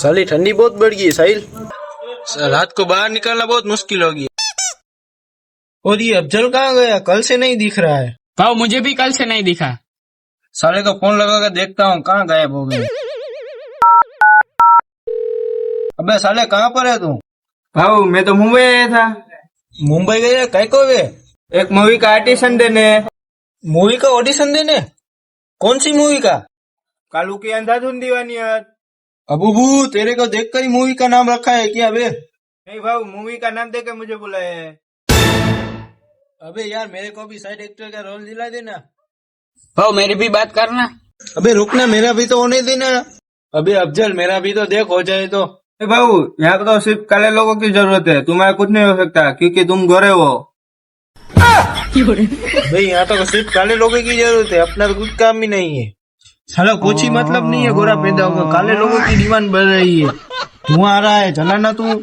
साली ठंडी बहुत बढ़ गई है साहिल। रात को बाहर निकलना बहुत मुश्किल हो गया। और ये अफजल कहाँ गया? कल से नहीं दिख रहा है। भाव मुझे भी कल से नहीं दिखा। साले को फोन लगा कर देखता हूँ कहाँ गायब हो गए। अबे साले कहाँ पर है तू? भाऊ मैं तो मुंबई आया था। मुंबई गया कहीं को वे? एक मूवी का ऑडिशन देने। मूवी का ऑडिशन देने? कौन सी मूवी का? कालू की अंधाधुन दीवानियत। अबूबू तेरे को देखकर ही मूवी का नाम रखा है क्या बे? नहीं भाऊ, मूवी का नाम देकर मुझे बुलाया है। अबे यार मेरे को भी साइड एक्टर का रोल दिला देना। भाव मेरी भी बात करना। अबे रुकना, मेरा भी तो होने देना। अबे अफजल मेरा भी तो देख, हो जाए तो। भाऊ यहाँ तो सिर्फ काले लोगों की जरूरत है, तुम्हारा कुछ नहीं हो सकता क्योंकि तुम गोरे हो। भाई यहाँ तो सिर्फ काले लोगों की जरूरत है, अपना तो कुछ काम ही नहीं है। साला कुछ ही मतलब नहीं है गोरा पैदा होगा, काले लोगों की डिमांड बढ़ रही है। धुआं आ रहा है, जलाना तू।